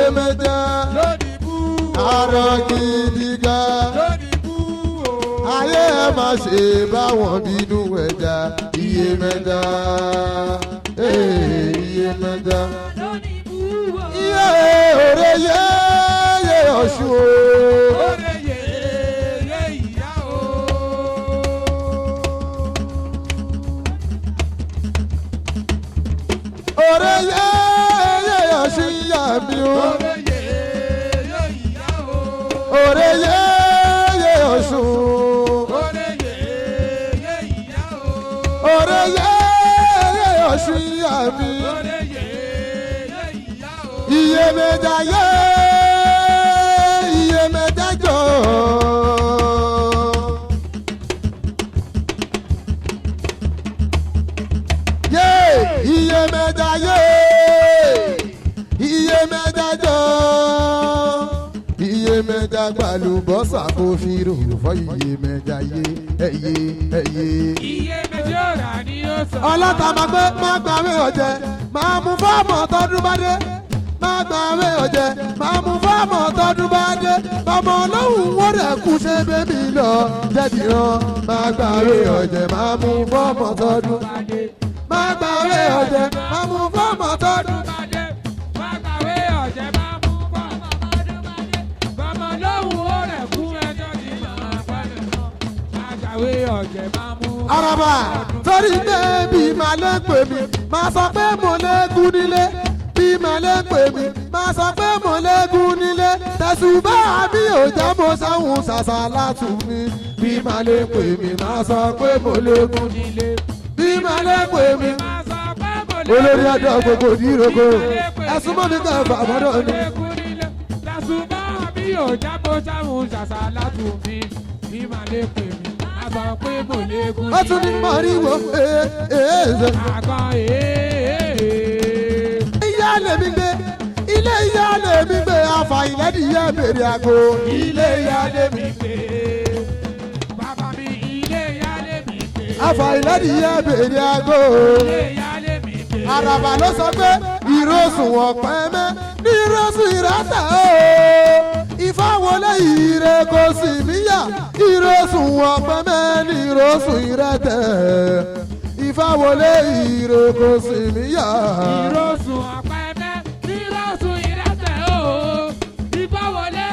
iyemẹja arọ gidi gan ayé ẹ má ṣe báwọn bínú ẹja iyemẹja iyemẹja iye òrè yẹ Ọ̀ṣun o. òrè yẹ ìyá o. òrè yẹ Ọ̀ṣun ìyá mi o. òrè yẹ ìyá o. òrè yẹ Ọ̀ṣun. òrè yẹ ìyá o. òrè yẹ Ọ̀ṣun ìyá mi. òrè yẹ ìyá o. iyemẹja yẹ iyemẹja jọ. yé iyemẹja yé iyemẹja jọ. iyemẹja gbàlúbọ́sà kò fi rò fọ́ iyemẹja yé ẹyẹ ẹyẹ. iyemẹja ọ̀rà ni ó sọ. ọlọ́ta máa gbé máa gbàwé ọ̀jẹ̀ máa mú fọ́ọ̀mù tọdún bá dé máa gbàwé ọ̀jẹ̀ máa mú fọ́ọ̀mù tọdún bá dé ọmọ ọlọ́run wọ́n rẹ̀ kú ṣe bébí lọ jẹ́dì rán máa gbàwé ọ̀jẹ̀ máa mú fọ́ọ̀mù tọdún máa gbàwé ọ̀jẹ̀ máa mú fọ́ọ̀mù tọdún. Araba torí bẹ́ẹ̀bì máa lè pè mí máa sọ pé mo lẹ́gùn nílé bí máa lè pè mí máa sọ pé mo lẹ́gùn nílé tẹ̀sùbá mi ò jẹ́ mo sáhùn ṣàṣà látù mi bí máa lè pè mí máa sọ pé mo lẹ́gùn nílé bí máa lè pè mí olórí ọ̀dọ́ gbogbo ìdíròkò ẹ̀sùn mọ́ mi kẹ́ fàmọ́dọ̀ ni. tẹ̀sùbá mi ò jẹ́ mo sáhùn ṣàṣà látù mi bí máa lè pè mí. Ó tún ní mọ̀ríwó ẹ̀ẹ́dẹ̀. Àgọ́ Ìyá lèmi gbé, ilé ìyá lèmi gbé, afa ìlẹ́dìyẹ bèrè àgbo. Ilé ìyá lèmi gbé, bàbá mi ilé ìyá lèmi gbé. Afa ìlẹ́dìyẹ bèrè àgbo. Ilé ìyá lèmi gbé. Àràbà ló sọ pé ìrosùn ọ̀pẹ́ mẹ́ ní ìrosùn ìrẹ́tẹ̀ o. Ìfáwọlé ìre kò sì níyà ìrosùn ọ̀pẹ mẹ́ni ìrosùn ìrẹ́tẹ̀. Ìfáwọlé ìre kò sì níyà. Ìrosùn ọ̀pẹ mẹ́ni ìrosùn ìrẹ́tẹ̀ o. Ìfáwọlé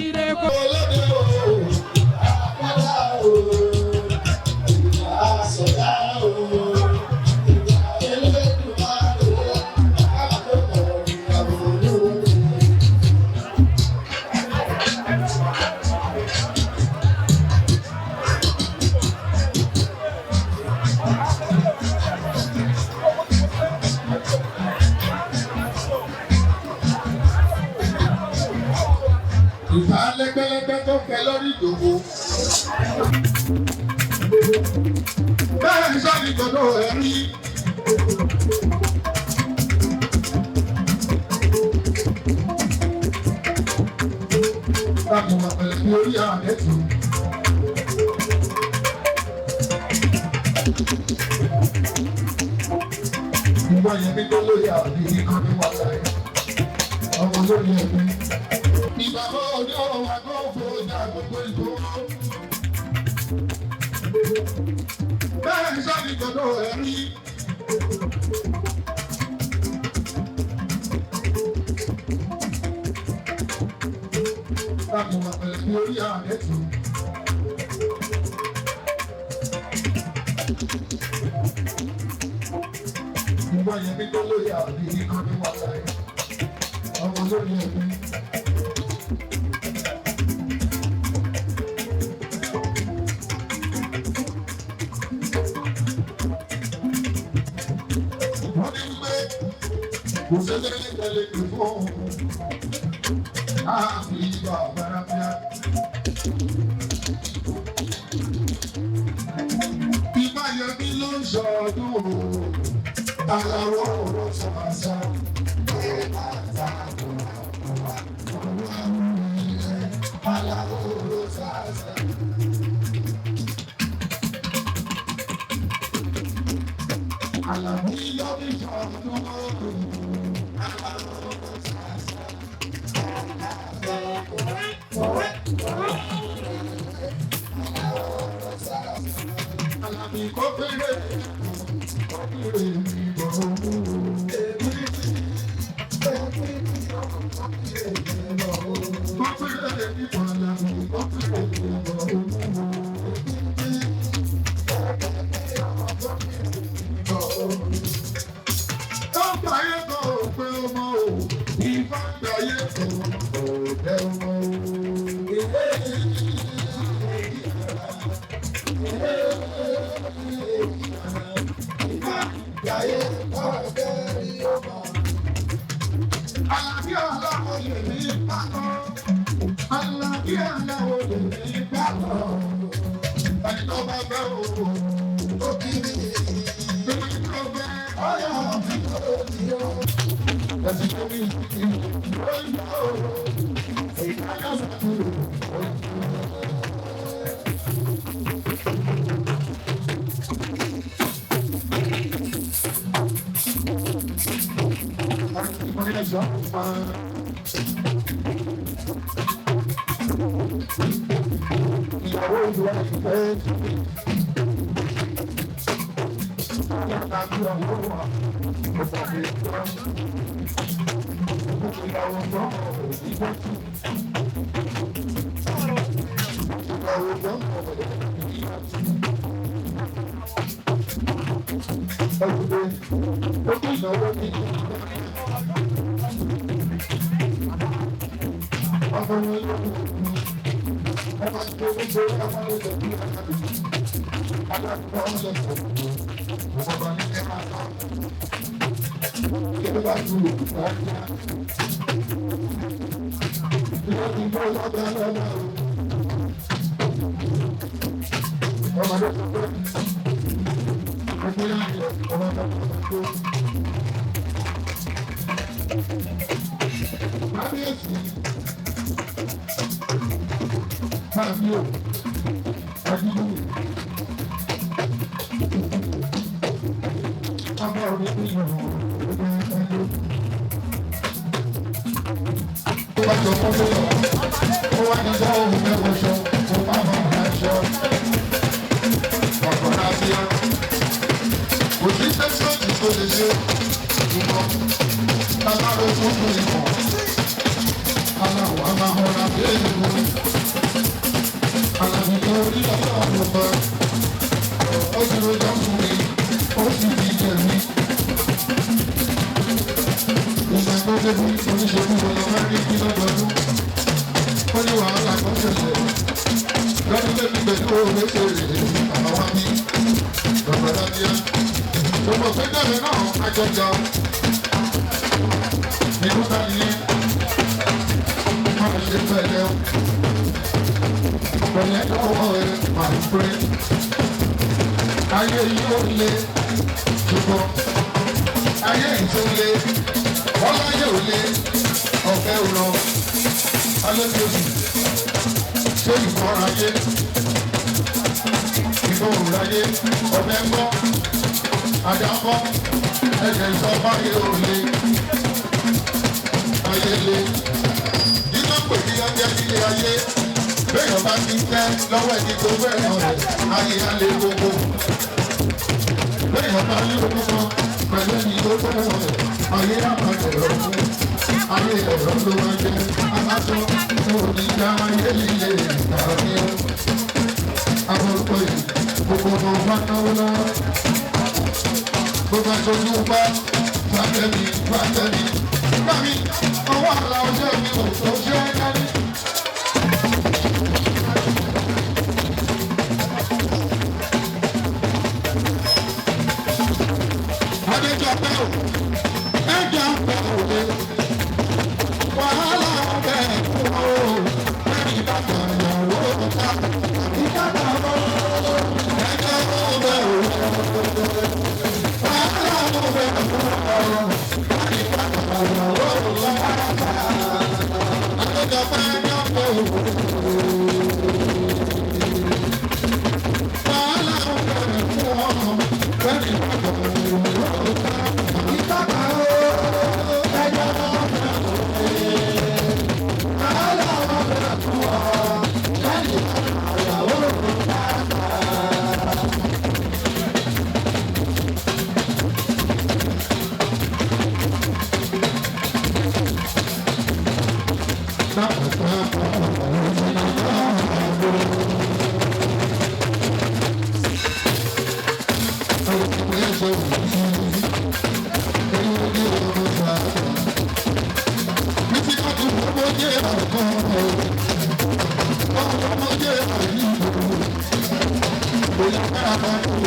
ìre kò. Ìfà lẹ́gbẹ́lẹ́gbẹ́ tó fẹ́ lórí ìdòwò. Bẹ́ẹ̀ ni sọ́ọ̀dì gbọ́dọ̀ ẹ̀rí. Báwo wà pẹ̀lú bí orí àdẹ́tù? Ìgbà yẹn mi tó lóye àbí kan ní wàhálà yẹn. Ọmọ lórí ẹ̀mí. Ìgbàgbọ́ ọjọ́ àgọ́fò ìjà gbogbo ìgbò. Bẹ́ẹ̀ ni sọ́ọ̀dì gbọ́dọ̀ ẹ̀rí. Báwo wà pẹ̀lú bí orí àdẹ́tù? Ìgbà yẹn mi tó lóye àbí kan ní wàhálà yẹn. Ọmọ lórí ẹ̀mí. Kò sẹ́sẹ́ ní tẹ̀lé ìfún àfi ìgbà àgbàràbíà. Ìbáyọ̀mí ló ń ṣọdún aláwọ̀ ọ̀rọ̀ sọ̀rọ̀ aláwọ̀ ọ̀rọ̀ sọ̀rọ̀. Àlàbí yọ̀mí ṣọdún.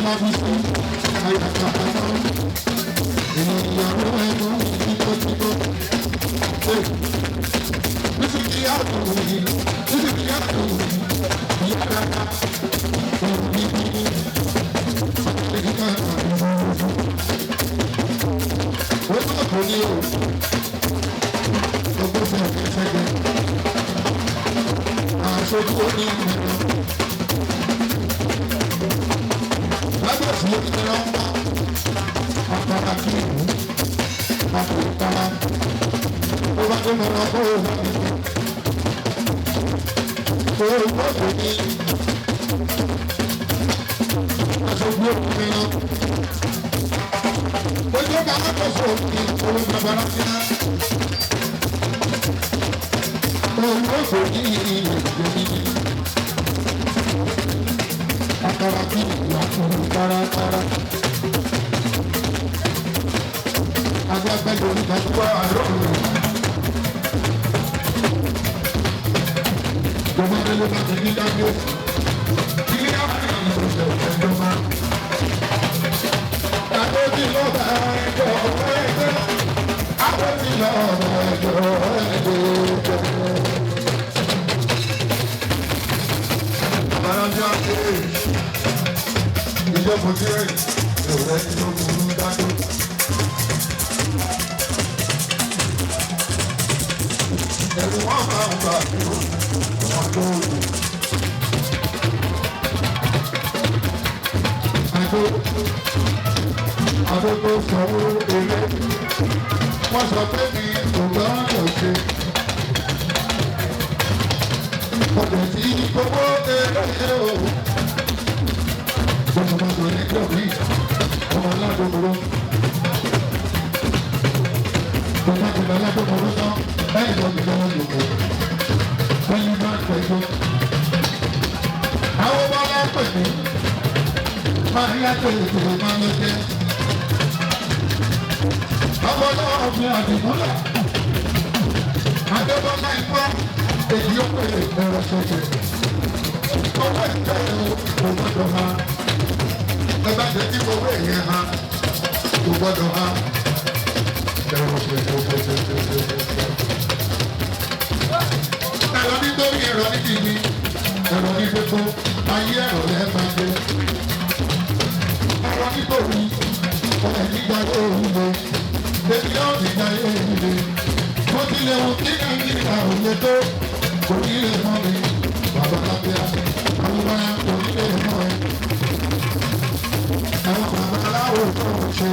Ọlábísí àyàkà àná ìyàwó ẹnu títọ́títọ́. Bísí kí á tó yìí, bísí kí á tó yìí, ìyá dáadáa, òun ní bí ẹ̀ka ó bá kò ní o, ọgbọ́n fún ọ̀gá ṣẹ́gẹ̀, àṣojú ó ní ìrìnà. Lágbàtí ó ti rán wá, àpárá kí ìlú, àpò ìpara, ó bá tó mọ̀ ọ́ kó o bá mi lọ. Kò ó gbọ́ kò ní aṣojú ó ní ìrìnà. Ojú ọba alákòóso ní owó babara sí náà. Owó kò ní ìrìnàjò níbi. Akara kí ìyá kúrú kárakára. Agbábẹ́jọ onígbàgbọ́ àlọ́run. Ìjọba Adélé bá ti ní dájú. Ilé àwọn ènìyàn ló ṣe ìjọba. Àbójì lọ́ba ẹjọ́ ẹgbẹ́. Àbójì lọ́ba ẹjọ́ ẹgbẹ́. Àbárájọ́ àkèrè. Ìjọba tí rẹ̀ ìrọ̀lẹ́ tí ó burú dájú. Ẹ̀rù wọn máa ń gbà tó wọn tó lù. Àdó tó sanwó ilé. Wọ́n sọ pé mi kò gbọ́dọ̀ ṣe. Ọ̀dẹ̀ tí gbogbo eré o. Gbogbo ọmọ ní ìjọba ọmọ aládùúgbò. Gbogbo ọmọ aládùúgbò tán lẹ́yìn tó ti lọ́wọ́ lòkò. Wọ́n ní máa ń pẹ̀jọ́. Àwọn ọmọ alápẹ̀ mi máa ń yàtọ̀ ìṣòro máa ń lọ jẹ́. Ọmọ náà fi àdìmúlẹ̀. Adébọ́lá ikọ́ èyí ó pè ẹ̀rọ ṣẹ̀ṣẹ̀. Ọwọ́ ìjẹ́ ìlú kò gbọ́dọ̀ ha. Ẹ bá jẹ́ kí owó èèyàn ha. Kò gbọ́dọ̀ ha. Ẹ̀rọ ṣẹ̀ṣẹ̀. Ẹ̀rọ nítorí ẹ̀rọ ní kìíní. Ẹ̀rọ ní gbogbo ayé ẹ̀rọ lẹ́ẹ̀ máa gbé. Ẹ̀rọ nítorí ọ̀rẹ́ nígbà yóò ń lò. Bébí yóò nígbà yóò ń lò. Mo ti lè wò kí Nàìjíríà ò lè tó. Kò ní lè mọ́ mi. Bàbá lábẹ́ àwọn ọmọ kò ní lè mọ́ ẹ. Àwọn bàbá aláwọ̀ tó ń ṣe.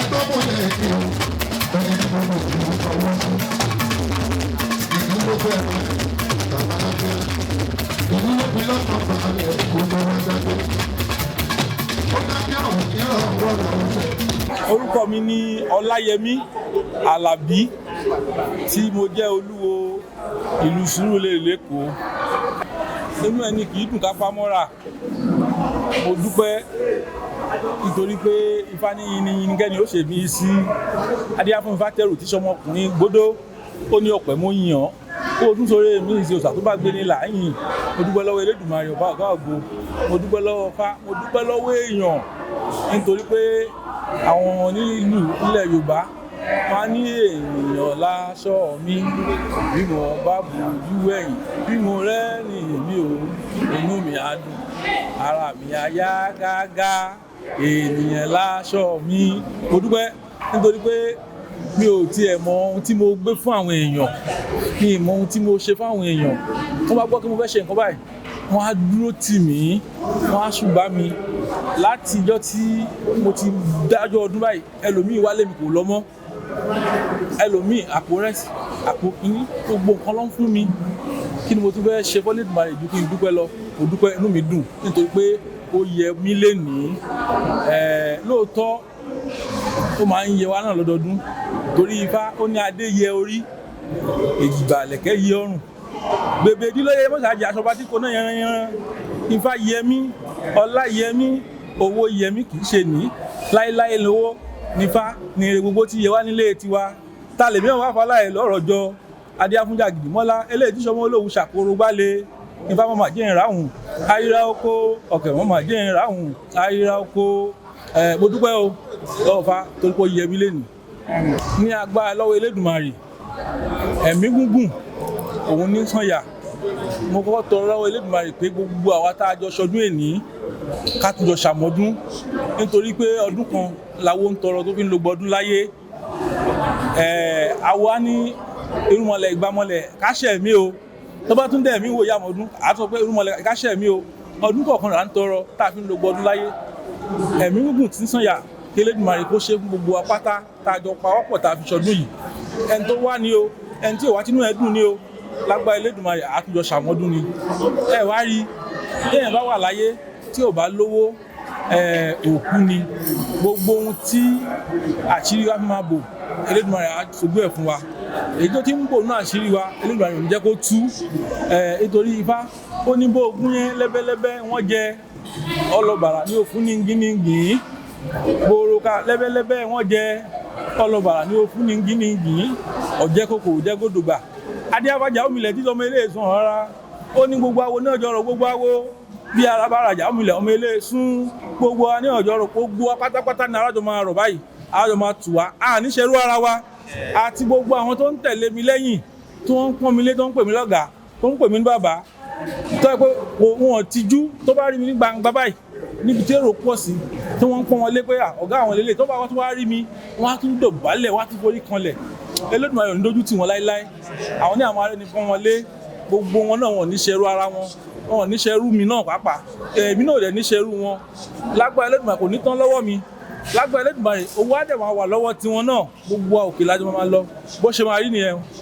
tó mú lè kí o ẹni tí mo mọ̀ ní ọwọ́ sí ìlú ló fẹ́ bàbá lábẹ́ ìlú ló fi lọ́kàn balẹ̀ kó tó wá dájú ó dábí àwọn kí ọ̀rọ̀ rẹ̀ orúkọ mi ni Ọláyẹmí Àlàbí tí mo jẹ́ olúwo ìlú Sùúrùlérè l'Ékòó. Inú ẹni kì í dùn ká pamọ́ra. Mo dúpẹ́ nítorí pé Ifá ní yiniyinigẹ́ni ó ṣe mí sí adíyá fún Ifá tẹrù tí sọmọkùnrin gbódó ó ní ọ̀pẹ̀ mú yàn ó tún sórí mi ìṣe òṣà tó bá gbé ní làáyìn. Mo dúpẹ́ lọ́wọ́ Elédùmarè ọba ọ̀gá ògo, mo dúpẹ́ lọ́wọ́ Ifá, mo dúpẹ́ lọ́wọ́ èèyàn nítorí pé àwọn onílù ilẹ̀ Yorùbá wọ́n ní ènìyàn láṣọ mi bí mo bá bójú ẹ̀yìn bí mo rẹ́rìn mi ò inú mi á dùn ara mi á yá gágá ènìyàn láṣọ mi. Mo dúpẹ́ nítorí pé mi ò tiẹ̀ mọ ohun tí mo gbé fún àwọn èèyàn, mi ì mọ ohun tí mo ṣe fún àwọn èèyàn. Wọ́n bá gbọ́ kí mo fẹ́ ṣe nǹkan báyìí wọ́n á dúró tì mí, wọ́n á ṣùgbọ́n mi láti ìjọ́ tí mo ti dájọ́ ọdún báyìí. Ẹlòmíì wálé mi kò lọ mọ́, ẹlòmíì àpò rẹ́sì àpò kìíní gbogbo nǹkan ló ń fún mi. Kí ni mo tún fẹ́ ṣe f'Olódùmarè ju kí n dúpẹ́ lọ? Mo dúpẹ́, inú mi dùn nítorí pé ó yẹ mí lénìí. Lóòótọ́ ó máa ń yẹ wá náà lọ́dọọdún torí Ifá ó ní adé yẹ orí èjìgbà lẹ̀kẹ̀ yẹ ọrùn bèbè dílóye mọ́sàájì aṣọba tí kò náà yanran. Ifá yẹ mí, ọlá yẹ mí, owó yẹ mí, kì í ṣe ní láéláé lówó nífá ní ire gbogbo tí yẹ wá nílé tiwa. Ta lè mìíràn wá fọlá ẹ̀ lọ́rọ̀ jọ adíáfúnjà gidi mọ́lá eléyìí tí sọmọ olóhùn ṣàkóró gbálẹ̀. Ifá mọ́mà jẹ́ ìráhùn ayíra oko ọ̀kẹ́ mọ́mà jẹ́ ìráhùn ayíra oko. Mo dúpẹ́ o lọ́wọ́ Ifá torí pé ó yẹ mí lénìí ní agbára lọ́wọ́ Elédùmarè. Ẹ̀mí gúngùn òun ní sànyà. Mo kọ́kọ́ tọrọ lọ́wọ́ Elédùmarè pé gbogbo àwa tá a jọ ṣọdún èní ká tún jọ ṣàmọ́dún nítorí pé ọdún kan làwo ń tọrọ tó fi ń lo gbọdún láyé. Àwa ní irúnmọlẹ̀ ìgbàmọlẹ̀ káṣẹ̀ mi o tó bá tún dẹ̀ mí wò yàmọ̀dún àá sọ pé irúnmọlẹ̀ káṣẹ̀ mi o ọdún kọ̀ọ̀kan là ń tọrọ tá a fi ń lo gbọdún láyé. Ẹ̀mí gúngùn tí ń sànyà kí Elédùmarè kó ṣe fún gbogbo apáta tá a jọ pawọ́pọ̀ tá a fi ṣọdún yìí. Ẹni tó wá ní o ẹni tí ò wá tínú ẹ̀ dùn ní o lágbára Elédùmarè àtúnjọ ṣàmọ́dún ni. Ẹ wá rí téèyàn bá wà láyé tí ò bá lówó òkú ni. Gbogbo ohun tí àṣírí wa fi máa bò Elédùmarè á ṣògbó ẹ̀ fún wa. Èyí tó ti ń bò náà àṣírí wa Elédùmarè ò ní jẹ́ kó tú. Nítorí Ifá ó ní bó ogún yẹn lẹ́bẹ́lẹ́bẹ́ wọ́n jẹ ọlọ́bàrà ní òfún ní gíníngìn gbòòròkà lẹ́bẹ́lẹ́bẹ́ wọ́n jẹ ọlọ́bàrà ní òfún ní gíníngìn ọ̀jẹ́ kòkòrò jẹ́ gòdògbà. Adíáfájà omilẹ̀ tí ọmọ ilé sùn ọ̀rá ó ní gbogbo awo ní ọjọ́ rọ̀ gbogbo awo bí arábàrájà omilẹ̀ ọmọ ilé sùn gbogbo wa ní ọjọ́ rọ̀ gbogbo wa pátápátá ní arájọ máa rọ̀ báyìí arájọ máa tù wá a níṣẹ́rú ara wa àti gbogbo àwọn tó ń tẹ̀lé mi lẹ́yìn tí wọ́n ń pọ́n mi lé tó ń pè mí lọ́gàá tó ń pè mí ní bàbá tó yẹ pé wọn tijú tó bá rí mi ní gbangba báyìí níbi tí èrò pọ̀ sí tí wọ́n ń pọ́n wọn lé pé ọ̀gá àwọn lélẹ̀ tó bá wọ́n tún wá rí mi wọ́n á tún dọ̀bálẹ̀ wọ́n á tún forí kanlẹ̀. Elédùmarè ò ní dójú tì wọ́n láíláí. Àwọn ní àwọn arẹ́ni pọ́n wọn lé gbogbo wọn náà wọn ò ní ṣerú ara wọn, wọn ò ní ṣerú mi náà pàápàá èmi náà ò dẹ̀ ní ṣerú wọn. Lágbára Elédùmarè kò ní tán lọ́wọ́ mi, lágbára Elédùmarè owó á dẹ̀ máa wà lọ́wọ́ tiwọn náà gbogbo òkè lájọ máa lọ bó ṣe máa rí nìyẹn.